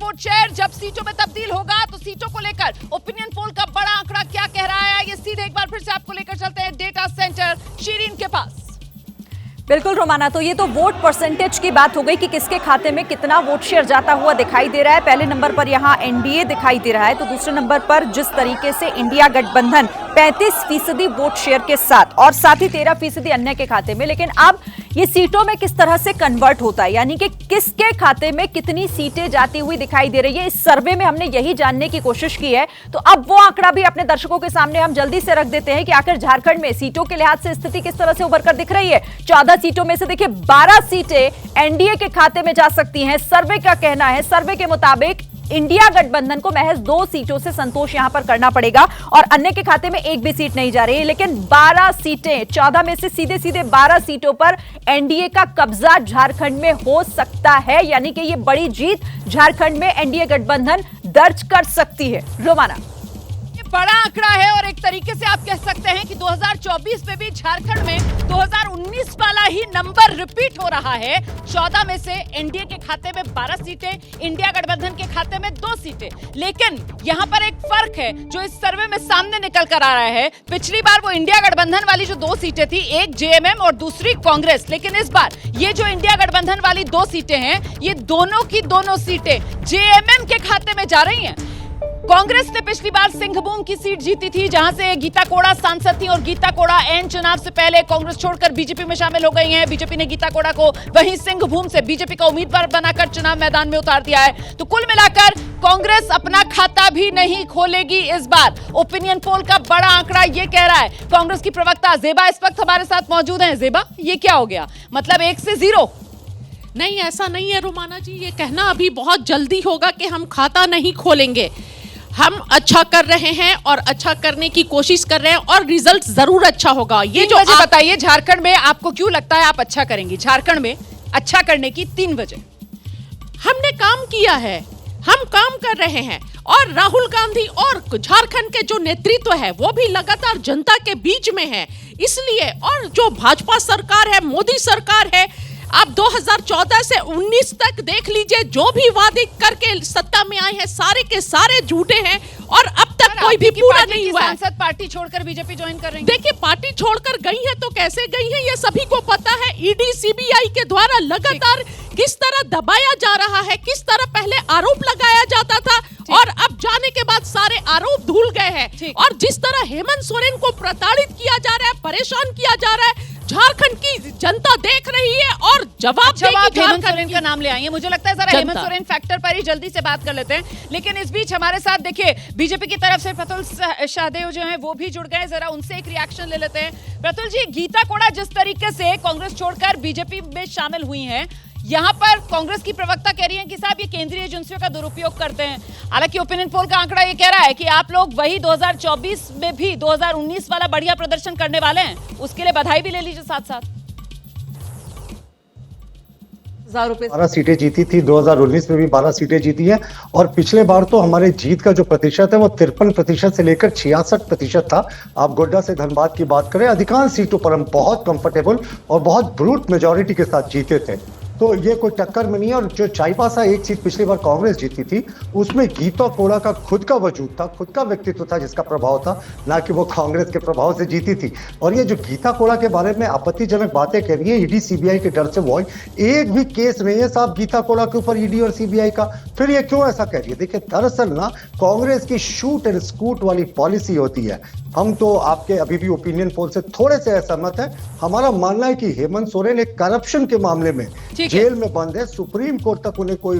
Vote share जब सीटों में तब्दील होगा तो सीटों को लेकर ओपिनियन पोल का बड़ा आंकड़ा क्या कह रहा है, ये सीधे एक बार फिर से आपको लेकर चलते हैं डेटा सेंटर शीरीन के पास। बिल्कुल रोमाना, तो ये तो वोट परसेंटेज की बात हो गई कि किसके खाते में कितना वोट शेयर जाता हुआ दिखाई दे रहा है। पहले नंबर पर यहाँ एनडीए दिखाई दे रहा है, तो दूसरे नंबर पर जिस तरीके से इंडिया गठबंधन 35% वोट शेयर के साथ और साथ ही 13% अन्य के खाते में। लेकिन अब ये सीटों में किस तरह से कन्वर्ट होता है, यानी कि किसके खाते में कितनी सीटें जाती हुई दिखाई दे रही है, इस सर्वे में हमने यही जानने की कोशिश की है। तो अब वो आंकड़ा भी अपने दर्शकों के सामने हम जल्दी से रख देते हैं कि आखिर झारखंड में सीटों के लिहाज से स्थिति किस तरह से उभर कर दिख रही है। 14 सीटों में से देखिए 12 सीटें एनडीए के खाते में जा सकती हैं। सर्वे का कहना है, सर्वे के मुताबिक इंडिया गठबंधन को महज 2 सीटों से संतोष यहां पर करना पड़ेगा और अन्य के खाते में एक भी सीट नहीं जा रही है। लेकिन 12 सीटें, 14 में से सीधे सीधे 12 सीटों पर एनडीए का कब्जा झारखंड में हो सकता है, यानी कि यह बड़ी जीत झारखंड में एनडीए गठबंधन दर्ज कर सकती है। रोमाना, बड़ा आंकड़ा है और एक तरीके से आप कह सकते हैं कि 2024 में भी झारखंड में 2019 वाला ही नंबर रिपीट हो रहा है। 14 में से एनडीए के खाते में 12 सीटें, इंडिया गठबंधन के खाते में 2 सीटें। लेकिन यहां पर एक फर्क है जो इस सर्वे में सामने निकल कर आ रहा है। पिछली बार वो इंडिया गठबंधन वाली जो 2 सीटें थी, एक जेएमएम और दूसरी कांग्रेस, लेकिन इस बार ये जो इंडिया गठबंधन वाली 2 सीटें हैं, ये दोनों की दोनों सीटें जेएमएम के खाते में जा रही हैं। कांग्रेस ने पिछली बार सिंहभूम की सीट जीती थी, जहां से गीता कोड़ा सांसद थी और गीता कोड़ा एन चुनाव से पहले कांग्रेस छोड़कर बीजेपी में शामिल हो गई हैं। बीजेपी ने गीता कोड़ा को वहीं सिंहभूम से बीजेपी का उम्मीदवार बनाकर चुनाव मैदान में उतार दिया है। तो कुल मिलाकर कांग्रेस अपना खाता भी नहीं खोलेगी इस बार। ओपिनियन पोल का बड़ा आंकड़ा ये कह रहा है। कांग्रेस की प्रवक्ता जेबा इस वक्त हमारे साथ मौजूद हैं। जेबा, ये क्या हो गया, मतलब 1 से 0? नहीं, ऐसा नहीं है रोमाना जी, ये कहना अभी बहुत जल्दी होगा कि हम खाता नहीं खोलेंगे। हम अच्छा कर रहे हैं और अच्छा करने की कोशिश कर रहे हैं और रिजल्ट जरूर अच्छा होगा। ये जो वजह बताइए, झारखंड में आपको क्यों लगता है आप अच्छा करेंगी? झारखंड में अच्छा करने की 3 वजह। हमने काम किया है, हम काम कर रहे हैं और राहुल गांधी और झारखंड के जो नेतृत्व है वो भी लगातार जनता के बीच में है, इसलिए। और जो भाजपा सरकार है, मोदी सरकार है, आप 2014 से 19 तक देख लीजिए, जो भी वादे करके सत्ता में आए हैं सारे के सारे झूठे हैं और अब तक कोई भी पूरा नहीं हुआ है। सांसद पार्टी छोड़कर बीजेपी ज्वाइन कर रही है। देखिए, पार्टी छोड़कर गई है तो कैसे गई है ये सभी को पता है। ईडी सीबीआई के द्वारा लगातार किस तरह दबाया जा रहा है, किस तरह पहले आरोप लगाया जाता था और अब जाने के बाद सारे आरोप धुल गए हैं। और जिस तरह हेमंत सोरेन को प्रताड़ित किया जा रहा है, परेशान किया जा रहा है, झारखंड की जनता देख रही है और जवाब देगी। हेमंत सोरेन का नाम ले आएंगे, मुझे लगता है जरा हेमंत सोरेन फैक्टर पर ही जल्दी से बात कर लेते हैं। लेकिन इस बीच हमारे साथ देखिए बीजेपी की तरफ से प्रतुल शाहदेव जो हैं वो भी जुड़ गए, जरा उनसे एक रिएक्शन ले लेते हैं। प्रतुल जी, गीता कोड़ा जिस तरीके से कांग्रेस छोड़कर बीजेपी में शामिल हुई हैं, यहाँ पर कांग्रेस की प्रवक्ता कह रही हैं कि साहब ये केंद्रीय एजेंसियों का दुरुपयोग करते हैं। हालांकि ओपिनियन पोल का आंकड़ा ये कह रहा है कि आप लोग वही 2024 में भी 2019 वाला बढ़िया प्रदर्शन करने वाले हैं, उसके लिए बधाई भी ले लीजिए साथ साथ। 12 सीटें जीती थी, 2019 में भी 12 सीटें जीती है और पिछले बार तो हमारे जीत का जो प्रतिशत है वो 53% से लेकर 66% था। आप गोड्डा से धनबाद की बात करें, अधिकांश सीटों पर हम बहुत कंफर्टेबल और बहुत ब्रूट मेजॉरिटी के साथ जीते थे। तो ये कोई टक्कर में नहीं है। और जो चाईबासा एक सीट पिछली बार कांग्रेस जीती थी, उसमें गीता कोड़ा का खुद का वजूद था, खुद का व्यक्तित्व था जिसका प्रभाव था, ना कि वो कांग्रेस के प्रभाव से जीती थी। और ये जो गीता कोड़ा के बारे में आपत्तिजनक बातें कह रही है, ईडी सीबीआई के डर से, वो एक भी केस नहीं है साहब गीता कोड़ा के ऊपर ईडी और सीबीआई का, फिर ये क्यों ऐसा कह रही है? देखिए, दरअसल ना कांग्रेस की शूट एंड स्कूट वाली पॉलिसी होती है। हम तो आपके अभी भी ओपिनियन पोल से थोड़े से असहमत है। हमारा मानना है कि हेमंत सोरेन एक करप्शन के मामले में जेल में बंद है, सुप्रीम कोर्ट तक उन्हें कोई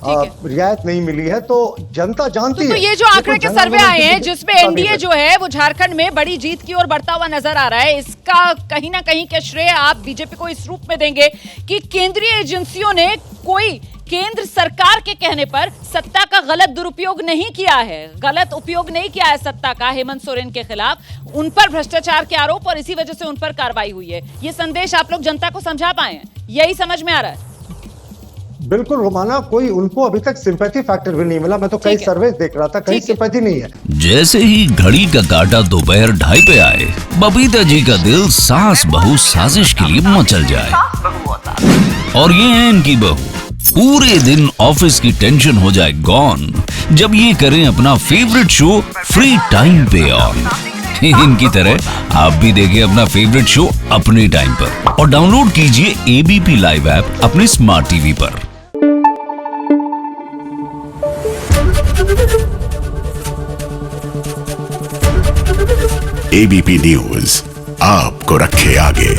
रियायत नहीं मिली है, तो जनता जानती है। तो ये जो आंकड़े के सर्वे आए हैं जिसमें एनडीए जो है वो झारखंड में बड़ी जीत की ओर बढ़ता हुआ नजर आ रहा है, इसका कहीं ना कहीं का श्रेय आप बीजेपी को इस रूप में देंगे कि केंद्रीय एजेंसियों ने कोई केंद्र सरकार के कहने पर सत्ता का गलत दुरुपयोग नहीं किया है, गलत उपयोग नहीं किया है सत्ता का हेमंत सोरेन के खिलाफ, उन पर भ्रष्टाचार के आरोप और इसी वजह से उन पर कार्रवाई हुई है। ये संदेश आप लोग जनता को समझा पाए हैं, यही समझ में आ रहा है? बिल्कुल रोमाना, कोई उनको अभी तक सिंपैथी फैक्टर भी नहीं मिला। मैं तो कई सर्वे देख रहा था, कहीं सिंपैथी नहीं है। जैसे ही घड़ी का काटा दोपहर 2:30 पे आए, बबीता जी का दिल सास बहू साजिश के लिए मचल जाए। और ये है इनकी बहू पूरे दिन ऑफिस की टेंशन हो जाए गॉन जब ये करें अपना फेवरेट शो फ्री टाइम पे ऑन। इनकी तरह आप भी देखिए अपना फेवरेट शो अपने टाइम पर और डाउनलोड कीजिए एबीपी लाइव ऐप अपने स्मार्ट टीवी पर। एबीपी न्यूज आपको रखे आगे।